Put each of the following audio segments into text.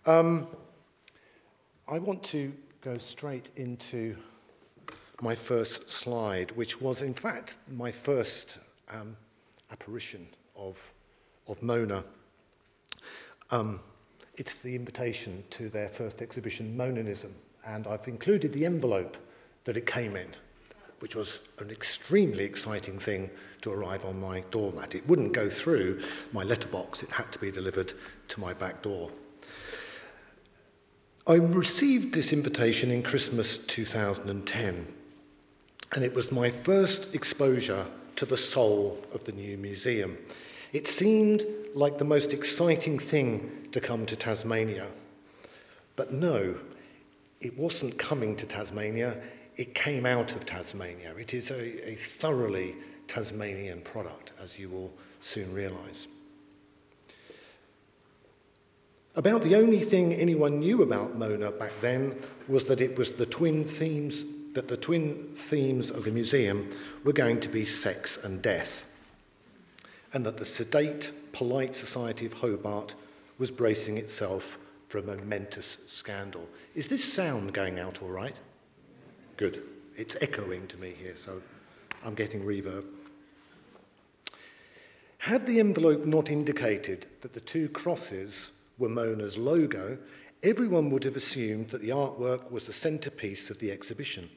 I want to go straight into my first slide, which was in fact my first apparition of Mona. It's the invitation to their first exhibition, Monanism, and I've included the envelope that it came in, which was an extremely exciting thing to arrive on my doormat. It wouldn't go through my letterbox, it had to be delivered to my back door. I received this invitation in Christmas 2010, and it was my first exposure to the soul of the new museum. It seemed like the most exciting thing to come to Tasmania. But no, it wasn't coming to Tasmania, it came out of Tasmania. It is a thoroughly Tasmanian product, as you will soon realise. About the only thing anyone knew about Mona back then was that it was the twin themes of the museum were going to be sex and death, and that the sedate, polite society of Hobart was bracing itself for a momentous scandal. Is this sound going out all right? Good. It's echoing to me here, so I'm getting reverb. Had the envelope not indicated that the two crosses were Mona's logo, everyone would have assumed that the artwork was the centrepiece of the exhibition.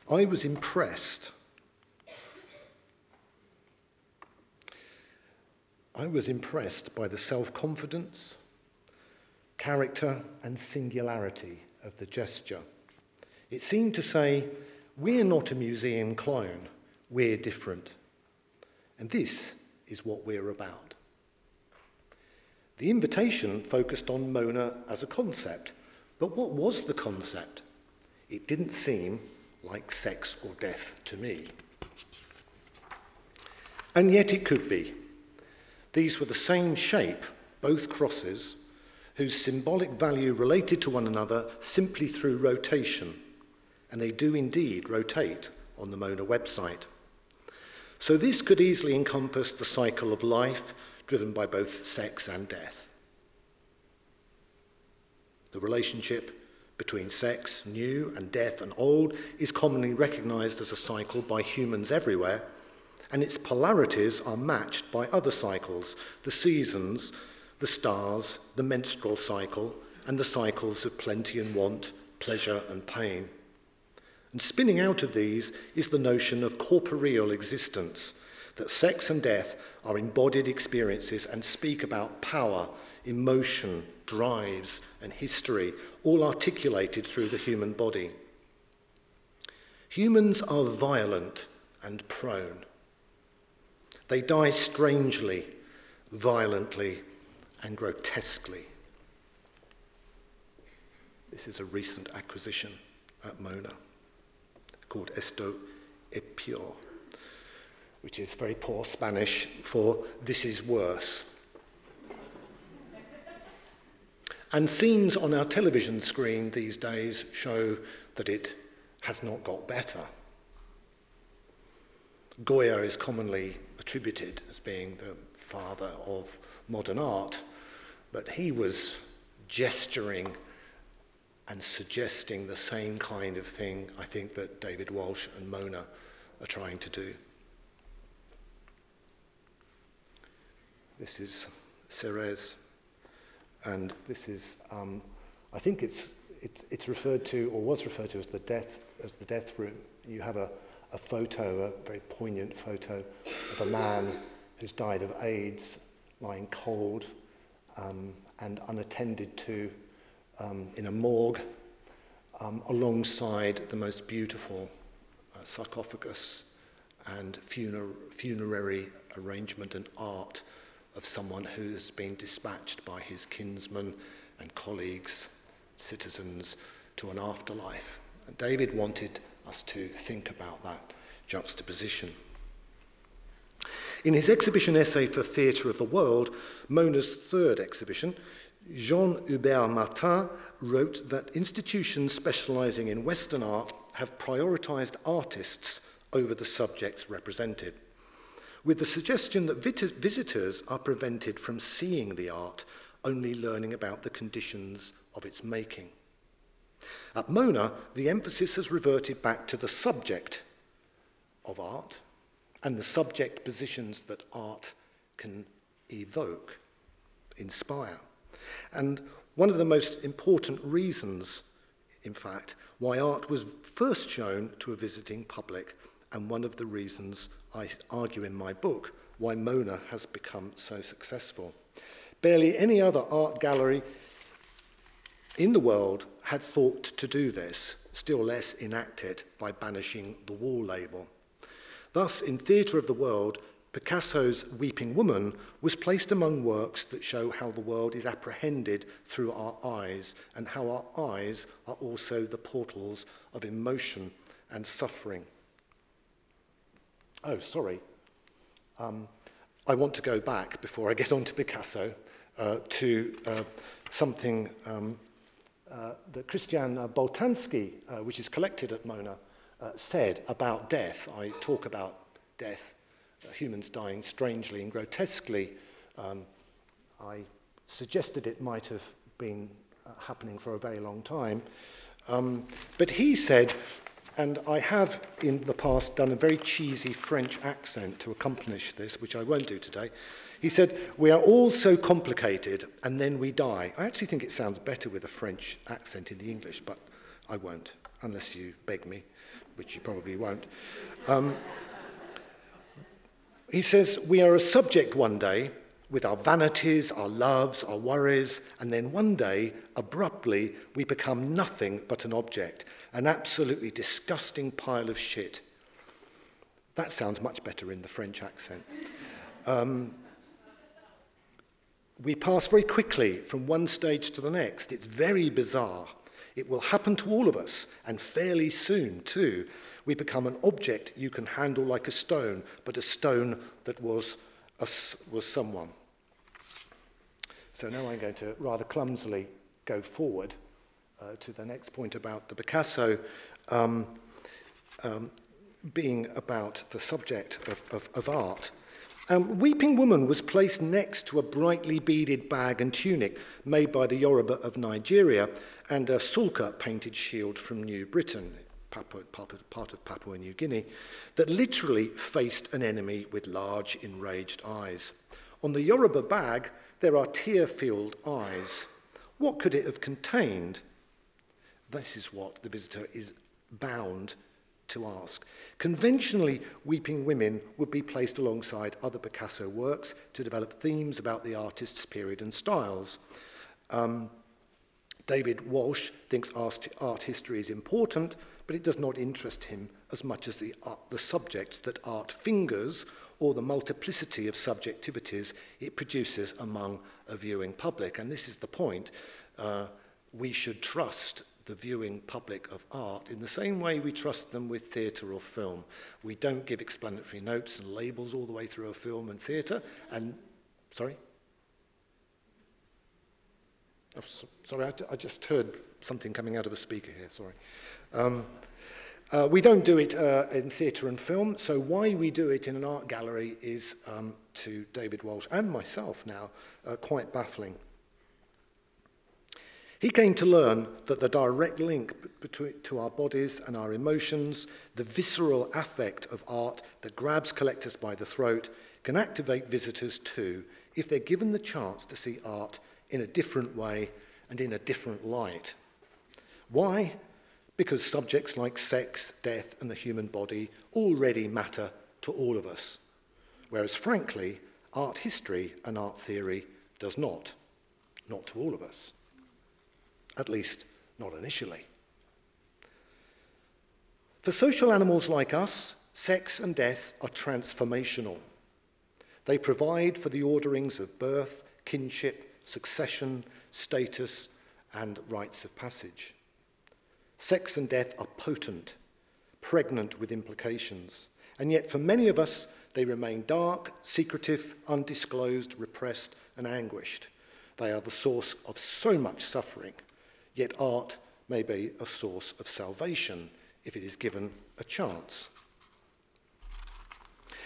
I was impressed. I was impressed by the self-confidence, character and singularity of the gesture. It seemed to say, we're not a museum clone, we're different. And this is what we're about. The invitation focused on Mona as a concept, but what was the concept? It didn't seem like sex or death to me. And yet it could be. These were the same shape, both crosses, whose symbolic value related to one another simply through rotation, and they do indeed rotate on the Mona website. So this could easily encompass the cycle of life, driven by both sex and death. The relationship between sex, new, and death and old, is commonly recognised as a cycle by humans everywhere, and its polarities are matched by other cycles, the seasons, the stars, the menstrual cycle, and the cycles of plenty and want, pleasure and pain. And spinning out of these is the notion of corporeal existence, that sex and death are embodied experiences and speak about power, emotion, drives, and history, all articulated through the human body. Humans are violent and prone. They die strangely, violently, and grotesquely. This is a recent acquisition at Mona, called Esto e Peor, which is very poor Spanish for "this is worse." And scenes on our television screen these days show that it has not got better. Goya is commonly attributed as being the father of modern art, but he was gesturing and suggesting the same kind of thing, I think, that David Walsh and Mona are trying to do. This is Ceres, and this is, I think it's referred to, or was referred to as the death room. You have a photo, a very poignant photo of a man who's died of AIDS, lying cold and unattended to in a morgue, alongside the most beautiful sarcophagus and funerary arrangement and art of someone who has been dispatched by his kinsmen and colleagues, citizens, to an afterlife. And David wanted us to think about that juxtaposition. In his exhibition essay for Theatre of the World, Mona's third exhibition, Jean-Hubert Martin wrote that institutions specialising in Western art have prioritised artists over the subjects represented, with the suggestion that visitors are prevented from seeing the art only learning about the conditions of its making. At Mona, the emphasis has reverted back to the subject of art and the subject positions that art can evoke, inspire. And one of the most important reasons, in fact, why art was first shown to a visiting public, and one of the reasons I argue in my book why Mona has become so successful. Barely any other art gallery in the world had thought to do this, still less enact it by banishing the wall label. Thus, in Theatre of the World, Picasso's Weeping Woman was placed among works that show how the world is apprehended through our eyes, and how our eyes are also the portals of emotion and suffering. Oh, sorry. I want to go back, before I get on to Picasso, to something that Christian Boltanski, which is collected at Mona, said about death. I talk about death, humans dying strangely and grotesquely. I suggested it might have been happening for a very long time. But he said, and I have in the past done a very cheesy French accent to accompany this, which I won't do today. He said, "We are all so complicated, and then we die." I actually think it sounds better with a French accent in the English, but I won't, unless you beg me, which you probably won't. He says, "We are a subject one day, with our vanities, our loves, our worries, and then one day, abruptly, we become nothing but an object, an absolutely disgusting pile of shit." That sounds much better in the French accent. We pass very quickly from one stage to the next. It's very bizarre. It will happen to all of us, and fairly soon, too. We become an object you can handle like a stone, but a stone that was someone. So now I'm going to rather clumsily go forward to the next point about the Picasso being about the subject of art. Weeping Woman was placed next to a brightly beaded bag and tunic made by the Yoruba of Nigeria and a sulka painted shield from New Britain, part of Papua New Guinea, that literally faced an enemy with large, enraged eyes. On the Yoruba bag, there are tear-filled eyes. What could it have contained? This is what the visitor is bound to ask. Conventionally, Weeping Women would be placed alongside other Picasso works to develop themes about the artist's period and styles. David Walsh thinks art history is important, but it does not interest him as much as the subjects that art fingers or the multiplicity of subjectivities it produces among a viewing public. And this is the point. We should trust the viewing public of art in the same way we trust them with theatre or film. We don't give explanatory notes and labels all the way through a film and theatre. And, sorry? Oh, sorry, I just heard something coming out of a speaker here, sorry. We don't do it in theatre and film, so why we do it in an art gallery is, to David Walsh and myself now, quite baffling. He came to learn that the direct link to our bodies and our emotions, the visceral affect of art that grabs collectors by the throat, can activate visitors too, if they're given the chance to see art in a different way and in a different light. Why? Because subjects like sex, death, and the human body already matter to all of us, whereas frankly, art history and art theory does not to all of us. At least, not initially. For social animals like us, sex and death are transformational. They provide for the orderings of birth, kinship, succession, status, and rites of passage. Sex and death are potent, pregnant with implications, and yet for many of us, they remain dark, secretive, undisclosed, repressed, and anguished. They are the source of so much suffering. Yet art may be a source of salvation if it is given a chance.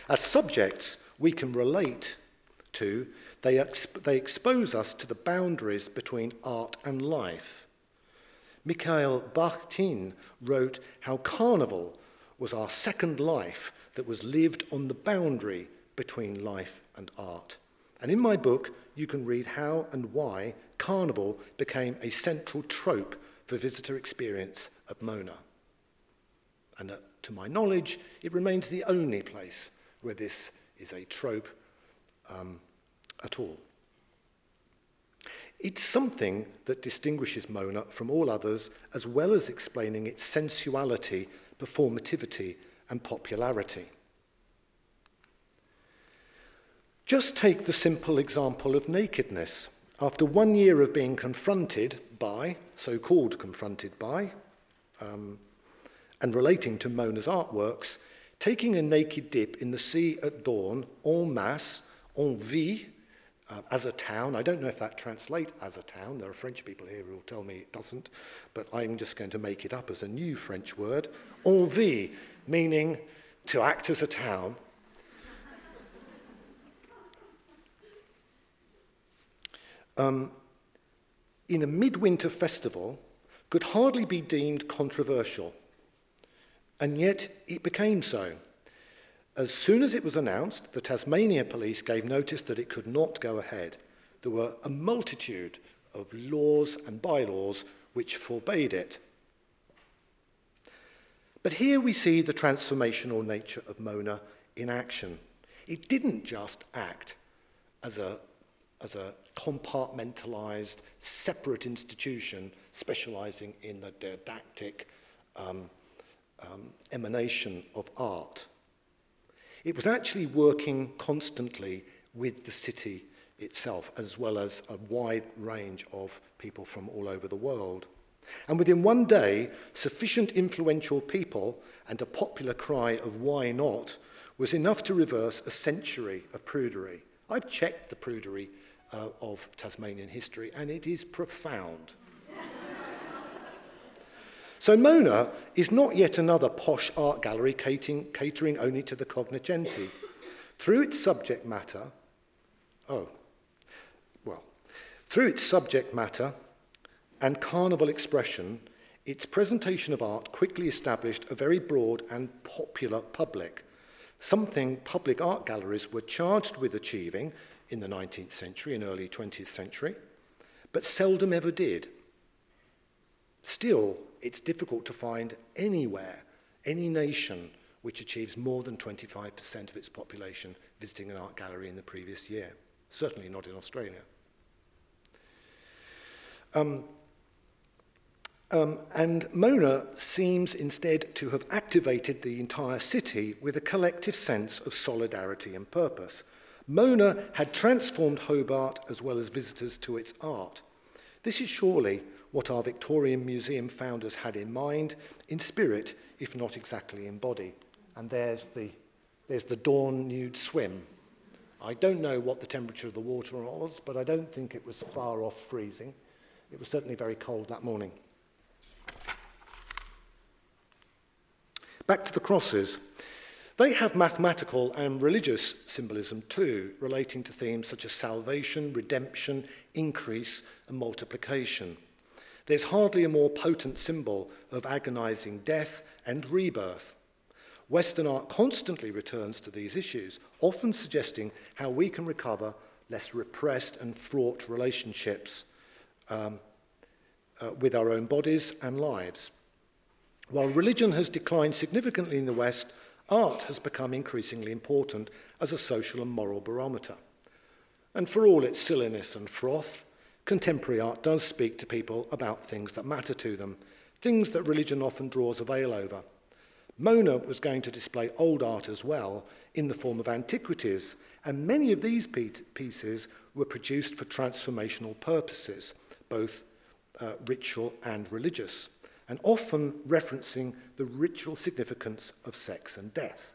As subjects, we can relate 2, they expose us to the boundaries between art and life. Mikhail Bakhtin wrote how carnival was our second life that was lived on the boundary between life and art. And in my book, you can read how and why carnival became a central trope for visitor experience at Mona. And to my knowledge, it remains the only place where this is a trope at all. It's something that distinguishes Mona from all others, as well as explaining its sensuality, performativity, and popularity. Just take the simple example of nakedness. After 1 year of being confronted by, so-called confronted by, and relating to Mona's artworks, taking a naked dip in the sea at dawn, en masse, en vie, as a town. I don't know if that translates as a town. There are French people here who will tell me it doesn't, but I'm just going to make it up as a new French word. En vie, meaning to act as a town. In a midwinter festival could hardly be deemed controversial, and yet it became so. As soon as it was announced, the Tasmania police gave notice that it could not go ahead. There were a multitude of laws and bylaws which forbade it. But here we see the transformational nature of Mona in action. It didn't just act as a compartmentalized, separate institution specializing in the didactic emanation of art. It was actually working constantly with the city itself, as well as a wide range of people from all over the world. And within one day, sufficient influential people and a popular cry of "why not" was enough to reverse a century of prudery. I've checked the prudery of Tasmanian history, and it is profound. So Mona is not yet another posh art gallery catering only to the cognoscenti. Through its subject matter, and carnival expression, its presentation of art quickly established a very broad and popular public, something public art galleries were charged with achieving in the 19th century and early 20th century, but seldom ever did. Still, it's difficult to find anywhere, any nation, which achieves more than 25% of its population visiting an art gallery in the previous year. Certainly not in Australia. And Mona seems instead to have activated the entire city with a collective sense of solidarity and purpose. Mona had transformed Hobart as well as visitors to its art. This is surely what our Victorian Museum founders had in mind, in spirit, if not exactly in body. And there's the dawn nude swim. I don't know what the temperature of the water was, but I don't think it was far off freezing. It was certainly very cold that morning. Back to the crosses. They have mathematical and religious symbolism too, relating to themes such as salvation, redemption, increase, and multiplication. There's hardly a more potent symbol of agonizing death and rebirth. Western art constantly returns to these issues, often suggesting how we can recover less repressed and fraught relationships with our own bodies and lives. While religion has declined significantly in the West, art has become increasingly important as a social and moral barometer. And for all its silliness and froth, contemporary art does speak to people about things that matter to them, things that religion often draws a veil over. Mona was going to display old art as well, in the form of antiquities, and many of these pieces were produced for transformational purposes, both ritual and religious, and often referencing the ritual significance of sex and death.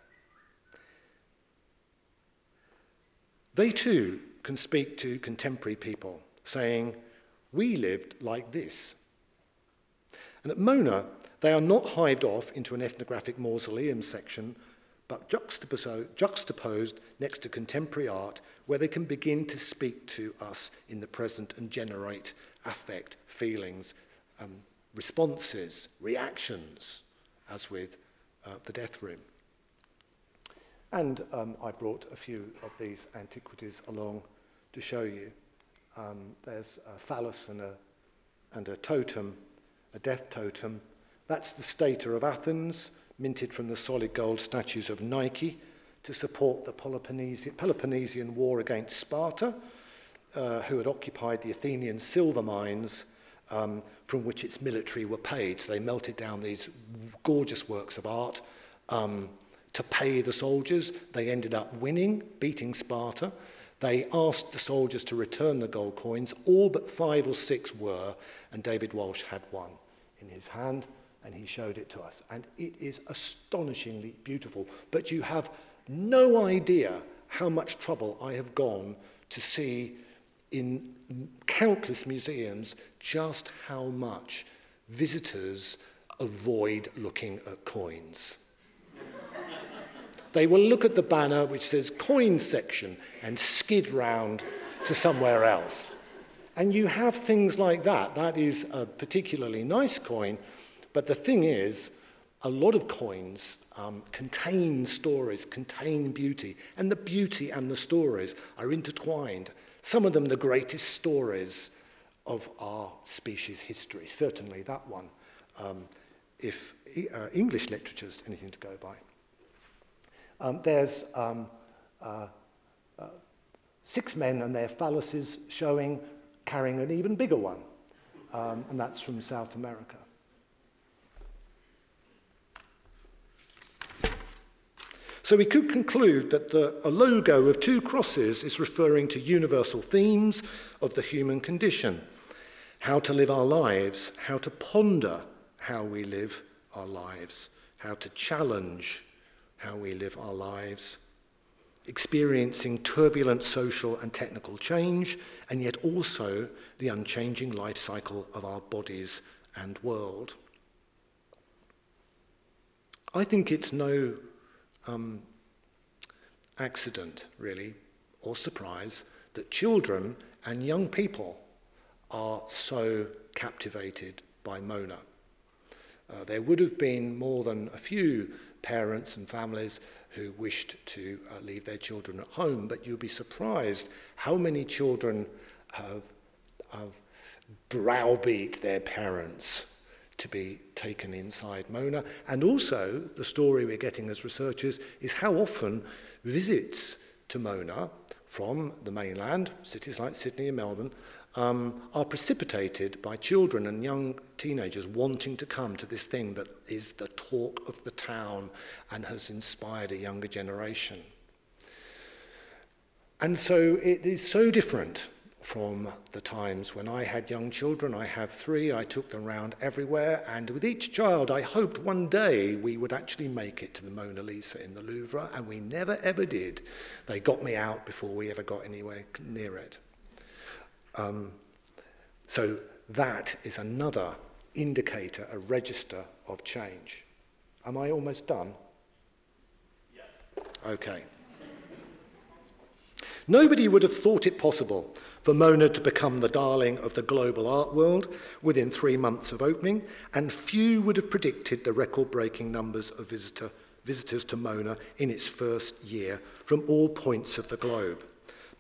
They too can speak to contemporary people, saying, "We lived like this." And at Mona, they are not hived off into an ethnographic mausoleum section, but juxtaposed next to contemporary art, where they can begin to speak to us in the present and generate affect, feelings, responses, reactions, as with the Death Room. And I brought a few of these antiquities along to show you. There's a phallus and a totem, a death totem. That's the Stator of Athens, minted from the solid gold statues of Nike to support the Peloponnesian War against Sparta, who had occupied the Athenian silver mines from which its military were paid. So they melted down these gorgeous works of art to pay the soldiers. They ended up winning, beating Sparta. They asked the soldiers to return the gold coins. All but 5 or 6 were, and David Walsh had one in his hand, and he showed it to us. And it is astonishingly beautiful. But you have no idea how much trouble I have gone to see in countless museums just how much visitors avoid looking at coins. They will look at the banner which says coin section and skid round to somewhere else. And you have things like that. That is a particularly nice coin, but the thing is, a lot of coins contain stories, contain beauty, and the beauty and the stories are intertwined. Some of them the greatest stories of our species' history, certainly that one, if English literature is anything to go by. There's 6 men and their phalluses carrying an even bigger one, and that's from South America. So we could conclude that a logo of 2 crosses is referring to universal themes of the human condition: how to live our lives, how to ponder how we live our lives, how to challenge how we live our lives, experiencing turbulent social and technical change, and yet also the unchanging life cycle of our bodies and world. I think it's no accident, really, or surprise, that children and young people are so captivated by Mona. There would have been more than a few parents and families who wished to leave their children at home, but you'll be surprised how many children have browbeat their parents to be taken inside Mona. And also, the story we're getting as researchers is how often visits to Mona from the mainland, cities like Sydney and Melbourne, are precipitated by children and young teenagers wanting to come to this thing that is the talk of the town and has inspired a younger generation. And so it is so different from the times when I had young children. I have 3, I took them around everywhere, and with each child I hoped one day we would actually make it to the Mona Lisa in the Louvre, and we never ever did. They got me out before we ever got anywhere near it. So that is another indicator, a register of change. Am I almost done? Yes. Okay. Nobody would have thought it possible for Mona to become the darling of the global art world within 3 months of opening, and few would have predicted the record-breaking numbers of visitors to Mona in its first year from all points of the globe.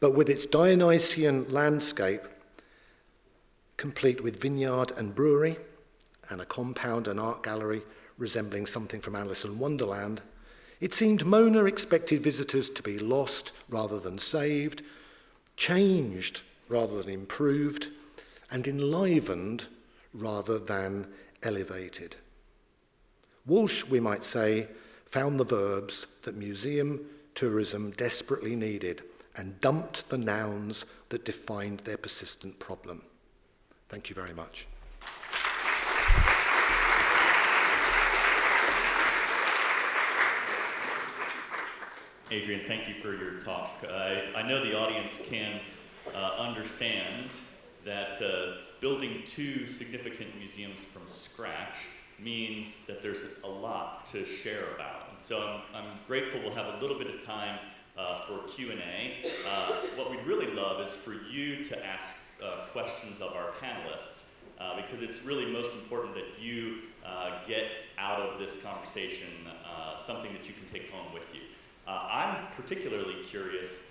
But with its Dionysian landscape, complete with vineyard and brewery, and a compound and art gallery resembling something from Alice in Wonderland, it seemed Mona expected visitors to be lost rather than saved, changed rather than improved, and enlivened rather than elevated. Walsh, we might say, found the verbs that museum tourism desperately needed and dumped the nouns that defined their persistent problem. Thank you very much. Adrian, thank you for your talk. I know the audience can understand that building 2 significant museums from scratch means that there's a lot to share about. And so I'm grateful we'll have a little bit of time for Q&A. What we'd really love is for you to ask questions of our panelists, because it's really most important that you get out of this conversation something that you can take home with you. I'm particularly curious,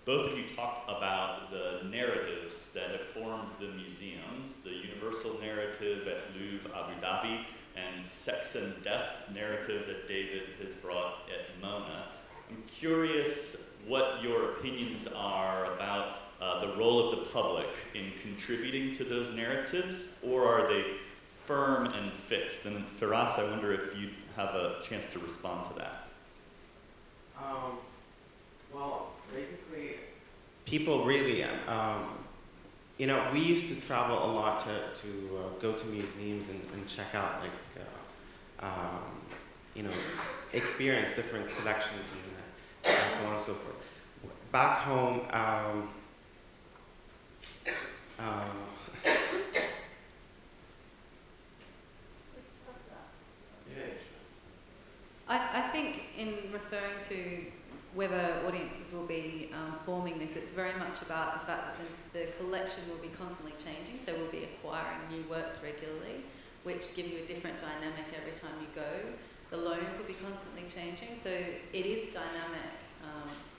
both of you talked about the narratives that have formed the museums, the universal narrative at Louvre, Abu Dhabi, and sex and death narrative that David has brought at Mona. I'm curious what your opinions are about the role of the public in contributing to those narratives, or are they firm and fixed? And Firas, I wonder if you have a chance to respond to that. Well, basically, people really, you know, we used to travel a lot to go to museums and check out, like, you know, experience different collections and so on and so forth. Back home, I think in referring to whether audiences will be forming this, it's very much about the fact that the collection will be constantly changing, so we'll be acquiring new works regularly, which give you a different dynamic every time you go. The loans will be constantly changing, so it is dynamic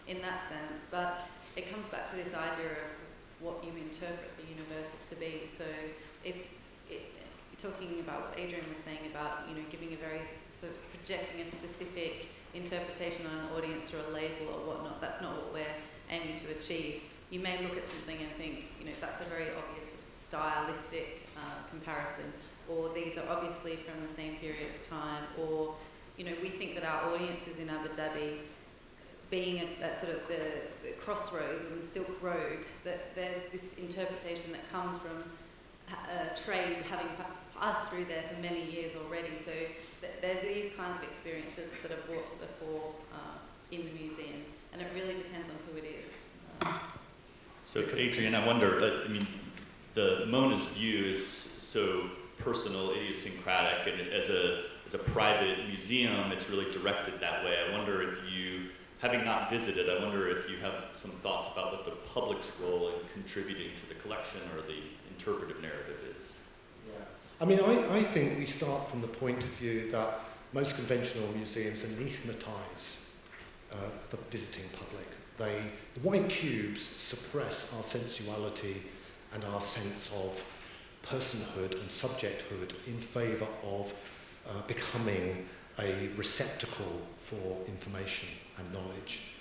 in that sense, but it comes back to this idea of what you interpret the universal to be. So talking about what Adrian was saying about, you know, giving a very sort of projecting a specific interpretation on an audience through a label or whatnot. That's not what we're aiming to achieve. You may look at something and think, you know, that's a very obvious stylistic comparison, or these are obviously from the same period of time, or, you know, we think that our audiences in Abu Dhabi, being at sort of the crossroads and the Silk Road, that there's this interpretation that comes from trade having passed through there for many years already. So there's these kinds of experiences that are brought to the fore in the museum, and it really depends on who it is. So Adrian, I wonder, I mean, the Mona's view is so personal, idiosyncratic, and as a private museum, it's really directed that way. I wonder if you, having not visited, I wonder if you have some thoughts about what the public's role in contributing to the collection or the interpretive narrative is. Yeah. I mean, I think we start from the point of view that most conventional museums anathematize the visiting public. The white cubes suppress our sensuality and our sense of personhood and subjecthood in favour of becoming a receptacle for information and knowledge.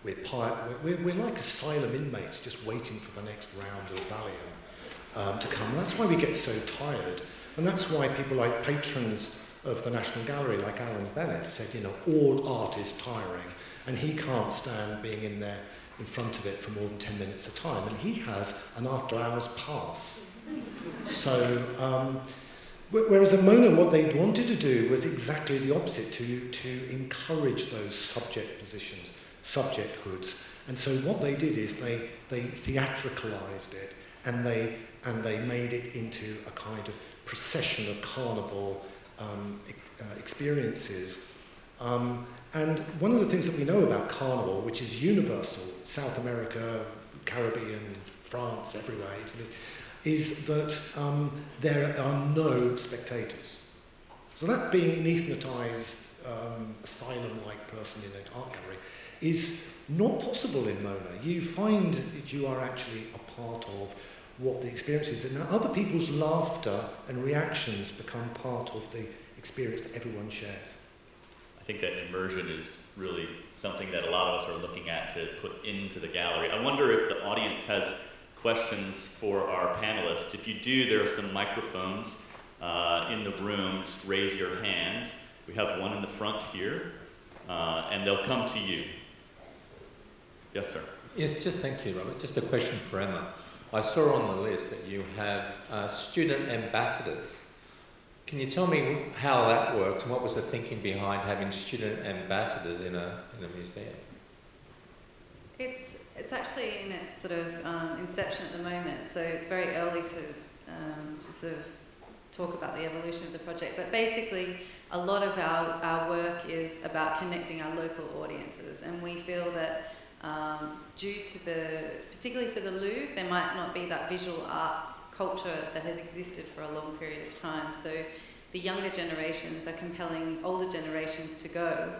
We're like asylum inmates just waiting for the next round of Valium to come. And that's why we get so tired. And that's why people like patrons of the National Gallery, like Alan Bennett, said, you know, all art is tiring. And he can't stand being in there in front of it for more than 10 minutes a time. And he has an after-hours pass. So, whereas at Mona, what they wanted to do was exactly the opposite, to encourage those subject positions, subjecthoods. And so what they did is they theatricalized it, and they made it into a kind of procession of carnival experiences. And one of the things that we know about carnival, which is universal, South America, Caribbean, France, everywhere, Italy, is that there are no spectators. So that being an anathematized, asylum-like person in an art gallery is not possible in Mona. You find that you are actually a part of what the experience is. And now other people's laughter and reactions become part of the experience that everyone shares. I think that immersion is really something that a lot of us are looking at to put into the gallery. I wonder if the audience has questions for our panelists. If you do, there are some microphones in the room. Just raise your hand. We have one in the front here, and they'll come to you. Yes, sir. Yes, just thank you, Robert. Just a question for Emma. I saw on the list that you have student ambassadors. Can you tell me how that works and what was the thinking behind having student ambassadors in a museum? It's actually in its sort of inception at the moment, so it's very early to sort of talk about the evolution of the project. But basically, a lot of our work is about connecting our local audiences, and we feel that due to particularly for the Louvre, there might not be that visual arts culture that has existed for a long period of time. So the younger generations are compelling older generations to go.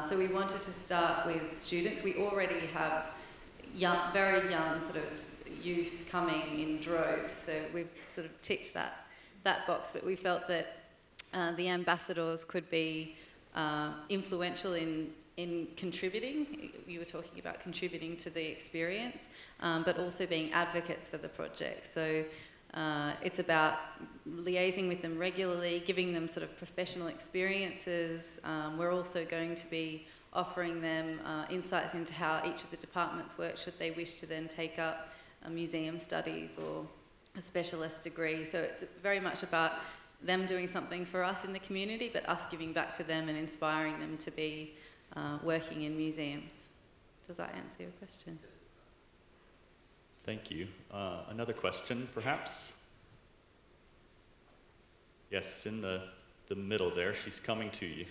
So we wanted to start with students. We already have very young sort of youth coming in droves, so we've sort of ticked that box, but we felt that the ambassadors could be influential in contributing. You were talking about contributing to the experience, but also being advocates for the project. So it's about liaising with them regularly, giving them sort of professional experiences. We're also going to be offering them insights into how each of the departments work should they wish to then take up museum studies or a specialist degree. So it's very much about them doing something for us in the community, but us giving back to them and inspiring them to be working in museums. Does that answer your question? Thank you. Another question, perhaps? Yes, in the middle there. She's coming to you.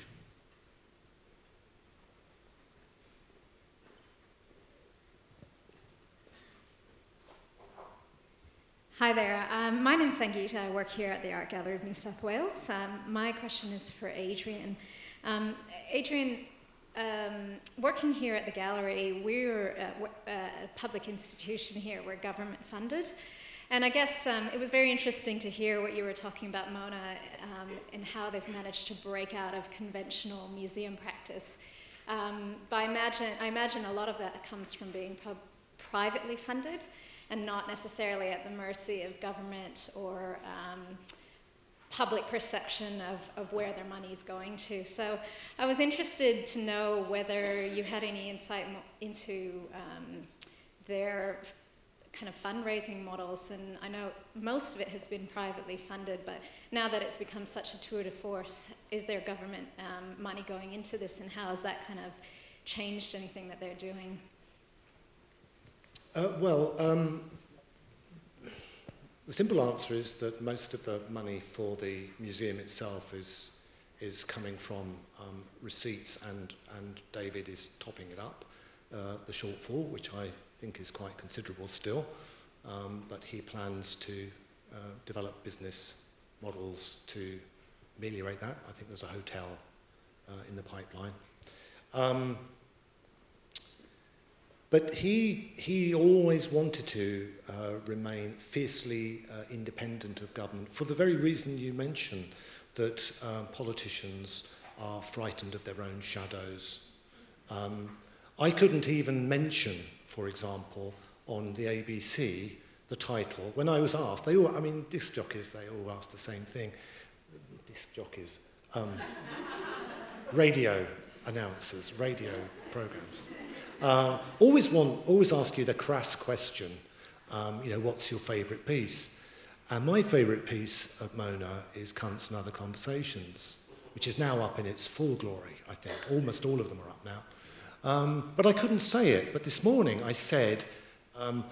Hi there, my name's Sangeeta. I work here at the Art Gallery of New South Wales. My question is for Adrian. Adrian, working here at the gallery, we're a public institution here, we're government funded. And I guess it was very interesting to hear what you were talking about, Mona, and how they've managed to break out of conventional museum practice. But I imagine a lot of that comes from being privately funded, and not necessarily at the mercy of government or public perception of where their money is going to. So I was interested to know whether you had any insight into their kind of fundraising models, and I know most of it has been privately funded, but now that it's become such a tour de force, is there government money going into this, and how has that kind of changed anything that they're doing? The simple answer is that most of the money for the museum itself is coming from receipts, and David is topping it up, the shortfall, which I think is quite considerable still, but he plans to develop business models to ameliorate that. I think there's a hotel in the pipeline. But he always wanted to remain fiercely independent of government for the very reason you mentioned, that politicians are frightened of their own shadows. I couldn't even mention, for example, on the ABC, the title. When I was asked, disc jockeys, they all ask the same thing. Disc jockeys. Radio announcers, radio programs. Always ask you the crass question, what's your favourite piece? And my favourite piece of Mona is Cunts and Other Conversations, which is now up in its full glory, I think. Almost all of them are up now. But I couldn't say it. But this morning I said, the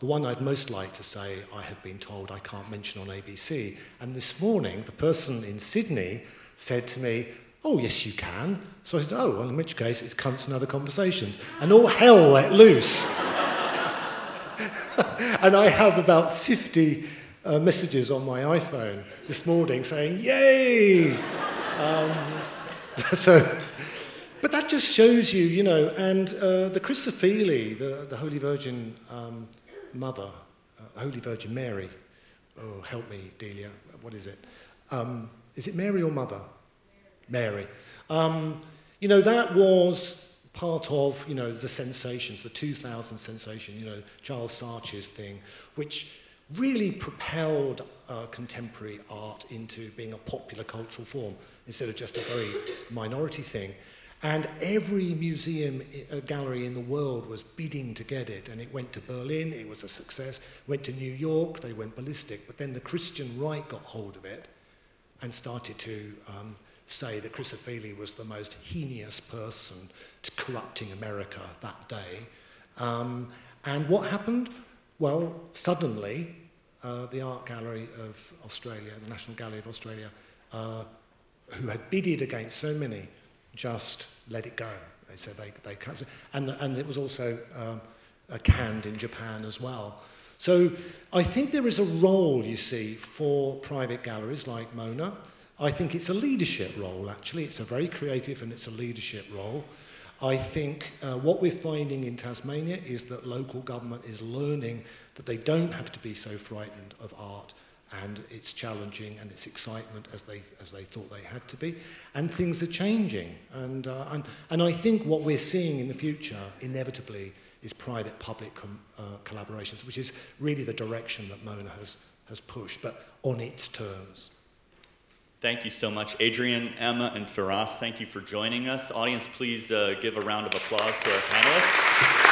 one I'd most like to say, I have been told I can't mention on ABC. And this morning, the person in Sydney said to me, oh, yes, you can. So I said, oh, well, in which case it's Cunts and Other Conversations. And all hell let loose. And I have about 50 messages on my iPhone this morning saying, yay! But that just shows you, and the Chrysophilae, the Holy Virgin Mother, Holy Virgin Mary. Oh, help me, Delia. What is it? Is it Mary or Mother? Mary. That was part of, the sensations, the 2000 sensation, Charles Saatchi's thing, which really propelled contemporary art into being a popular cultural form instead of just a very minority thing. And every museum, gallery in the world was bidding to get it, and it went to Berlin, it was a success, went to New York, they went ballistic, but then the Christian right got hold of it and started to say that Chrysophilae was the most heinous person to corrupting America that day. And what happened? Well, suddenly, the Art Gallery of Australia, the National Gallery of Australia, who had bidded against so many, just let it go. They said they can't. And it was also canned in Japan as well. So I think there is a role, you see, for private galleries like Mona. I think it's a leadership role, actually. It's a very creative and it's a leadership role. I think what we're finding in Tasmania is that local government is learning that they don't have to be so frightened of art and its challenging and its excitement as they thought they had to be. And things are changing. And I think what we're seeing in the future, inevitably, is private-public collaborations, which is really the direction that Mona has pushed, but on its terms. Thank you so much, Adrian, Emma, and Firas. Thank you for joining us. Audience, please give a round of applause to our panelists.